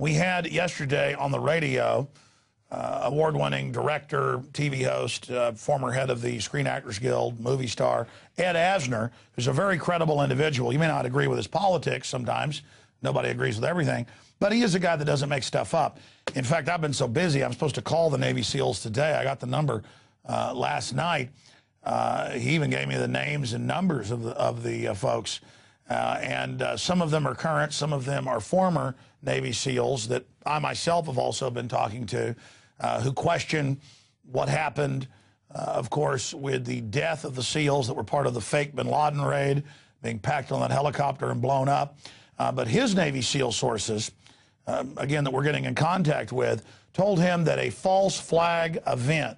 We had yesterday on the radio award-winning director, TV host, former head of the Screen Actors Guild, movie star, Ed Asner, who's a very credible individual. You may not agree with his politics sometimes. Nobody agrees with everything. But he is a guy that doesn't make stuff up. In fact, I've been so busy, I'm supposed to call the Navy SEALs today. I got the number last night. He even gave me the names and numbers of the folks. Some of them are current, some of them are former Navy SEALs that I myself have also been talking to, who question what happened, of course, with the death of the SEALs that were part of the fake bin Laden raid, being packed on that helicopter and blown up. But his Navy SEAL sources, again, that we're getting in contact with, told him that a false flag event,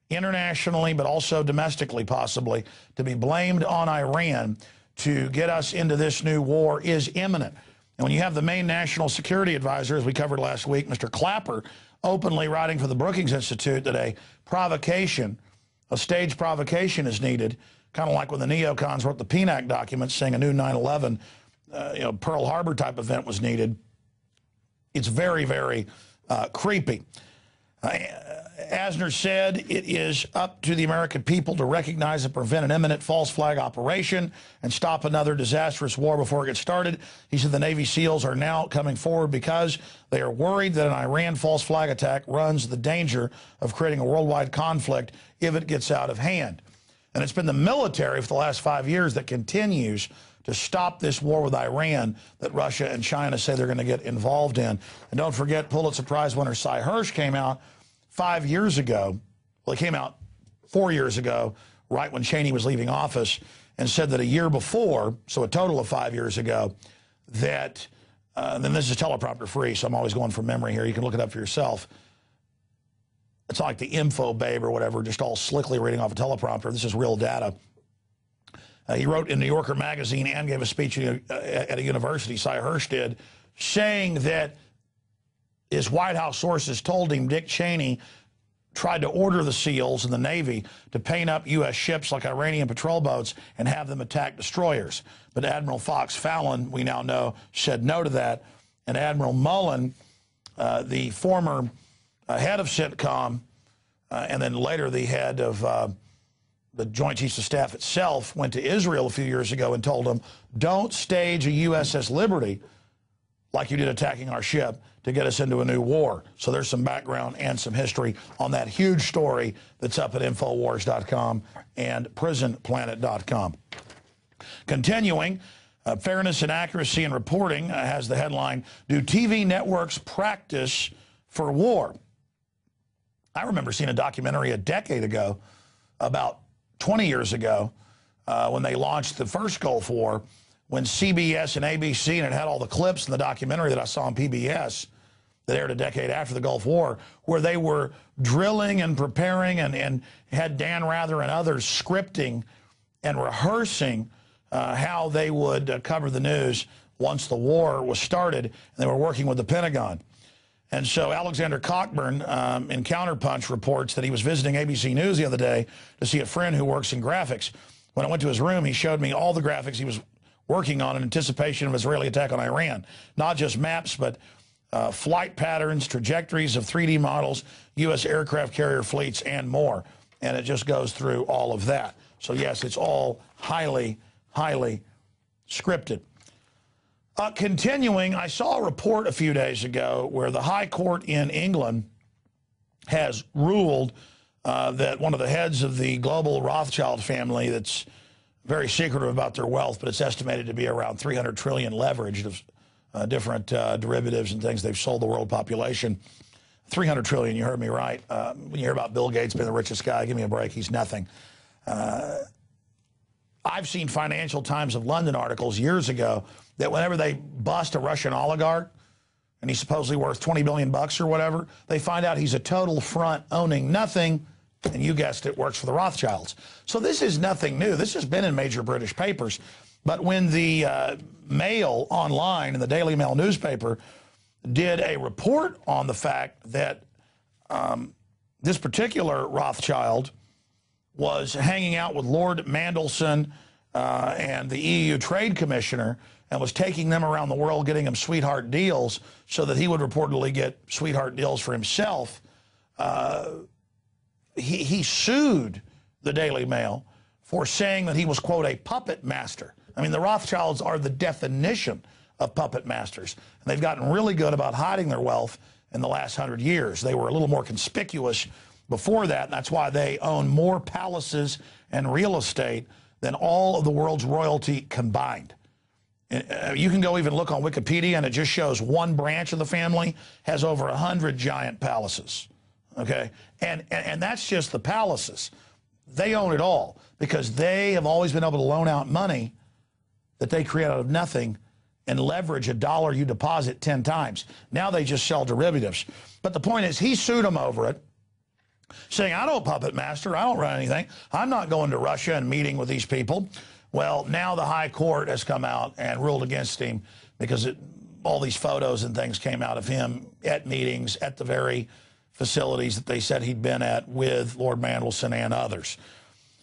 internationally but also domestically possibly, to be blamed on Iran to get us into this new war is imminent. And when you have the main national security advisor, as we covered last week, Mr. Clapper, openly writing for the Brookings Institute that a provocation, a staged provocation is needed, kind of like when the neocons wrote the PNAC documents saying a new 9/11, Pearl Harbor type event was needed. It's very, very creepy. Asner said it is up to the American people to recognize and prevent an imminent false flag operation and stop another disastrous war before it gets started. He said the Navy SEALs are now coming forward because they are worried that an Iran false flag attack runs the danger of creating a worldwide conflict if it gets out of hand. And it's been the military for the last 5 years that continues to stop this war with Iran that Russia and China say they're going to get involved in. And don't forget, Pulitzer Prize winner Cy Hirsch came out 5 years ago, well, he came out 4 years ago, right when Cheney was leaving office, and said that a year before, so a total of 5 years ago, that, then this is teleprompter free, so I'm always going from memory here. You can look it up for yourself. It's not like the info babe or whatever, just all slickly reading off a teleprompter. This is real data. He wrote in New Yorker magazine and gave a speech at a university, Cy Hirsch did, saying that his White House sources told him Dick Cheney tried to order the SEALs in the Navy to paint up U.S. ships like Iranian patrol boats and have them attack destroyers. But Admiral Fox Fallon, we now know, said no to that. And Admiral Mullen, the former head of CENTCOM, and then later the head of the Joint Chiefs of Staff itself, went to Israel a few years ago and told them, don't stage a USS Liberty like you did attacking our ship to get us into a new war. So there's some background and some history on that huge story that's up at Infowars.com and PrisonPlanet.com. Continuing, Fairness and Accuracy in Reporting has the headline, Do TV Networks Practice for War? I remember seeing a documentary a decade ago, about 20 years ago, when they launched the first Gulf War, when CBS and ABC, and it had all the clips in the documentary that I saw on PBS that aired a decade after the Gulf War, where they were drilling and preparing and had Dan Rather and others scripting and rehearsing how they would cover the news once the war was started, and they were working with the Pentagon. And so Alexander Cockburn in Counterpunch reports that he was visiting ABC News the other day to see a friend who works in graphics. When I went to his room, he showed me all the graphics he was working on in anticipation of Israeli attack on Iran. Not just maps, but flight patterns, trajectories of 3D models, U.S. aircraft carrier fleets, and more. And it just goes through all of that. So, yes, it's all highly, highly scripted. Continuing, I saw a report a few days ago where the High Court in England has ruled that one of the heads of the global Rothschild family that's very secretive about their wealth, but it's estimated to be around 300 trillion leveraged of different derivatives and things they've sold the world population. 300 trillion, you heard me right. When you hear about Bill Gates being the richest guy, give me a break, he's nothing. I've seen Financial Times of London articles years ago that whenever they bust a Russian oligarch, and he's supposedly worth 20 billion bucks or whatever, they find out he's a total front owning nothing, and you guessed it, works for the Rothschilds. So this is nothing new. This has been in major British papers. But when the Mail online and the Daily Mail newspaper did a report on the fact that this particular Rothschild was hanging out with Lord Mandelson, and the EU trade commissioner, and was taking them around the world getting them sweetheart deals so that he would reportedly get sweetheart deals for himself. He sued the Daily Mail for saying that he was, quote, a puppet master. I mean, the Rothschilds are the definition of puppet masters. And they've gotten really good about hiding their wealth in the last 100 years. They were a little more conspicuous before that, and that's why they own more palaces and real estate than all of the world's royalty combined. You can go even look on Wikipedia, and it just shows one branch of the family has over 100 giant palaces, okay? And that's just the palaces. They own it all because they have always been able to loan out money that they create out of nothing and leverage a dollar you deposit 10 times. Now they just sell derivatives. But the point is, he sued them over it, saying, I don't puppet master, I don't run anything. I'm not going to Russia and meeting with these people. Well, now the high court has come out and ruled against him because all these photos and things came out of him at meetings at the very facilities that they said he'd been at with Lord Mandelson and others.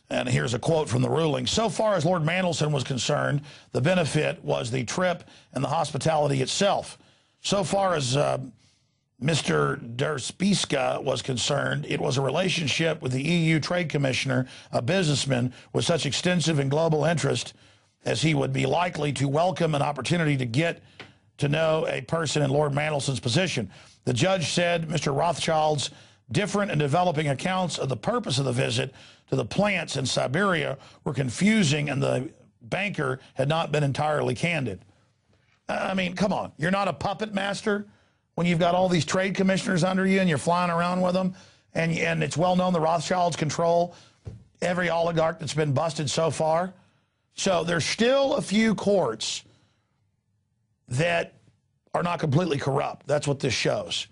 And here's a quote from the ruling. So far as Lord Mandelson was concerned, the benefit was the trip and the hospitality itself. So far as Mr. Derspiska was concerned, it was a relationship with the EU Trade Commissioner, a businessman with such extensive and global interest as he would be likely to welcome an opportunity to get to know a person in Lord Mandelson's position. The judge said Mr. Rothschild's different and developing accounts of the purpose of the visit to the plants in Siberia were confusing, and the banker had not been entirely candid. I mean, come on. You're not a puppet master when you've got all these trade commissioners under you and you're flying around with them, and it's well known the Rothschilds control every oligarch that's been busted so far. So there's still a few courts that are not completely corrupt. That's what this shows.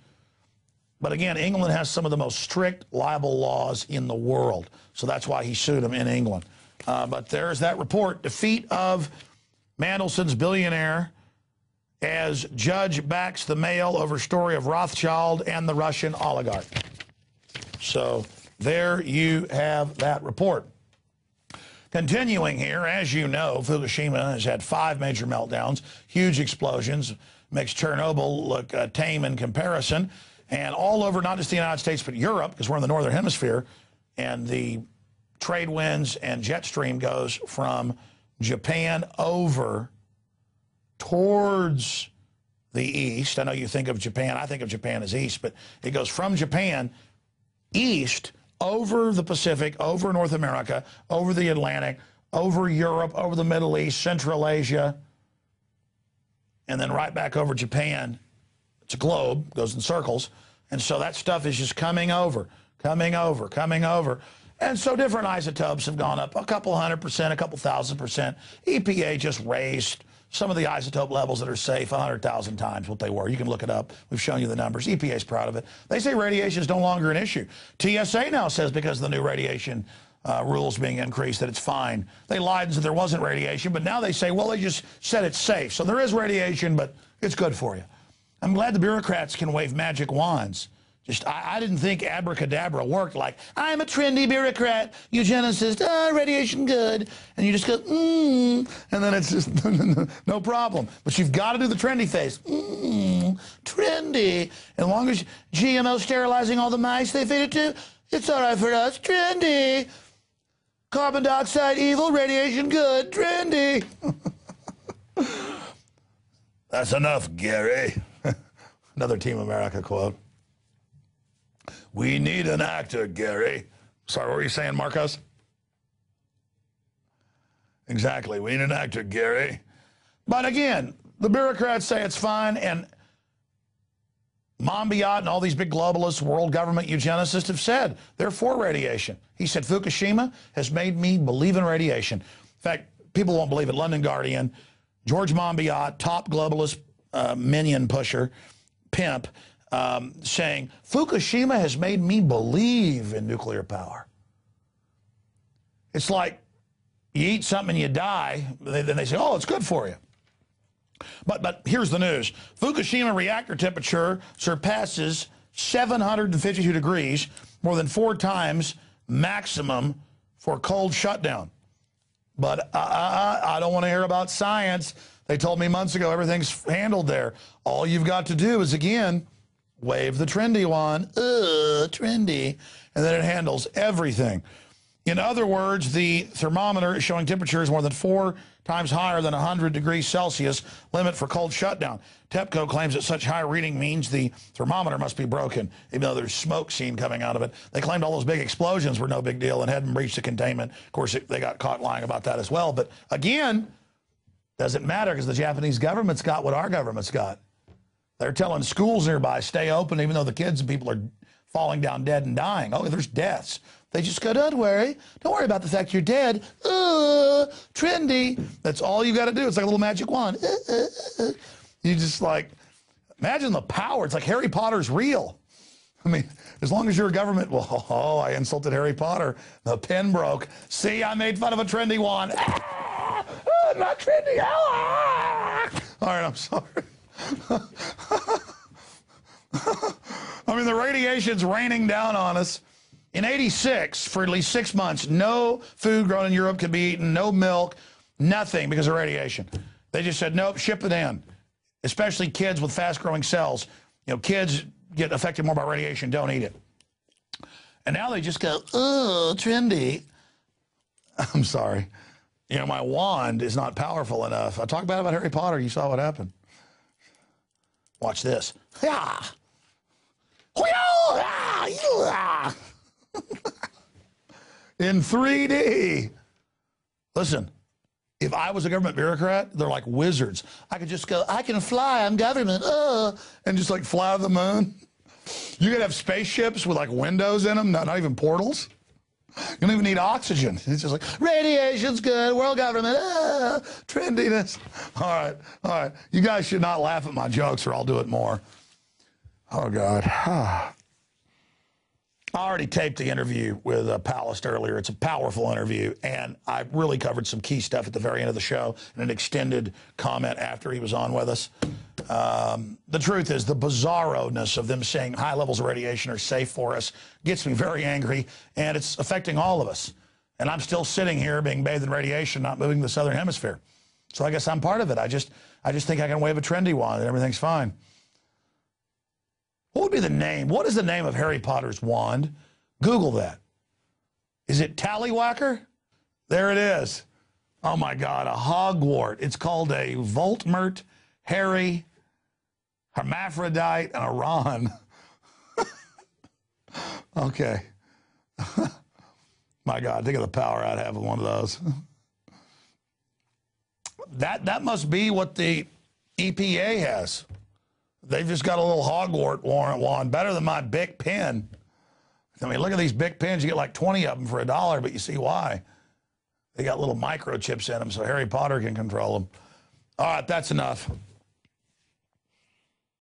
But again, England has some of the most strict libel laws in the world. So that's why he sued them in England. But there's that report. Defeat of Mandelson's billionaire as judge backs the Mail over story of Rothschild and the Russian oligarch. So there you have that report. Continuing here, as you know, Fukushima has had 5 major meltdowns, huge explosions, makes Chernobyl look tame in comparison. And all over, not just the United States, but Europe, because we're in the Northern Hemisphere, and the trade winds and jet stream goes from Japan over towards the east. I know you think of Japan, I think of Japan as east, but it goes from Japan east over the Pacific, over North America, over the Atlantic, over Europe, over the Middle East, Central Asia, and then right back over Japan. It's a globe, goes in circles, and so that stuff is just coming over, coming over, coming over. And so different isotopes have gone up a couple 100%, a couple 1,000%. EPA just raised some of the isotope levels that are safe 100,000 times what they were. You can look it up. We've shown you the numbers. EPA's proud of it. They say radiation is no longer an issue. TSA now says because of the new radiation rules being increased that it's fine. They lied and said there wasn't radiation, but now they say, well, they just said it's safe. So there is radiation, but it's good for you. I'm glad the bureaucrats can wave magic wands. Just, I didn't think abracadabra worked like, I'm a trendy bureaucrat, eugenicist, radiation good. And you just go, and then it's just no problem. But you've got to do the trendy face. Trendy. As long as GMO sterilizing all the mice they feed it to, it's all right for us. Trendy. Carbon dioxide evil, radiation good. Trendy. That's enough, Gary. Another Team America quote. We need an actor, Gary. Sorry, what were you saying, Marcos? Exactly. We need an actor, Gary. But again, the bureaucrats say it's fine, and Monbiot and all these big globalists, world government eugenicists have said they're for radiation. He said, Fukushima has made me believe in radiation. In fact, people won't believe it. London Guardian, George Monbiot, top globalist minion pusher, pimp, saying, Fukushima has made me believe in nuclear power. It's like you eat something and you die, then they say, oh, it's good for you. But here's the news. Fukushima reactor temperature surpasses 752 degrees, more than 4 times maximum for cold shutdown. But I don't want to hear about science. They told me months ago everything's handled there. All you've got to do is, again, wave the trendy wand. Trendy. And then it handles everything. In other words, the thermometer is showing temperatures more than 4 times higher than 100 degrees Celsius limit for cold shutdown. TEPCO claims that such high reading means the thermometer must be broken, even though there's smoke seen coming out of it. They claimed all those big explosions were no big deal and hadn't breached the containment. Of course, they got caught lying about that as well. But again, doesn't matter because the Japanese government's got what our government's got. They're telling schools nearby, stay open, even though the kids and people are falling down dead and dying. Oh, there's deaths. They just go, don't worry about the fact you're dead. Trendy. That's all you got to do. It's like a little magic wand. You just like, imagine the power. It's like Harry Potter's real. I mean, as long as you're a government, well, oh, I insulted Harry Potter. The pen broke. See, I made fun of a trendy wand. Not trendy. All right, I'm sorry. I mean, the radiation's raining down on us. In '86, for at least 6 months, no food grown in Europe could be eaten, no milk, nothing because of radiation. They just said, nope, ship it in, especially kids with fast-growing cells. You know, kids get affected more by radiation, don't eat it. And now they just go, oh, trendy. I'm sorry. You know, my wand is not powerful enough. I talked about Harry Potter. You saw what happened. Watch this. Yeah. In 3D. Listen, if I was a government bureaucrat, they're like wizards. I could just go, I can fly, I'm government, and just like fly to the moon. You could have spaceships with like windows in them, not even portals. You don't even need oxygen. It's just like, radiation's good, world government, trendiness. All right. You guys should not laugh at my jokes or I'll do it more. Oh, God. I already taped the interview with Palast earlier. It's a powerful interview, and I really covered some key stuff at the very end of the show and an extended comment after he was on with us. The truth is the bizarro-ness of them saying high levels of radiation are safe for us gets me very angry, and it's affecting all of us. And I'm still sitting here being bathed in radiation, not moving to the southern hemisphere. So I guess I'm part of it. I just think I can wave a trendy wand and everything's fine. What would be the name? What is the name of Harry Potter's wand? Google that. Is it Tallywhacker? There it is. Oh, my God, a hogwart. It's called a Voltmert, Harry, Hermaphrodite, and a Ron. Okay. My God, think of the power I'd have with one of those. That must be what the EPA has. They've just got a little hogwart wand, better than my Bic pen. I mean, look at these Bic pens. You get like 20 of them for $1, but you see why. They got little microchips in them so Harry Potter can control them. All right, that's enough.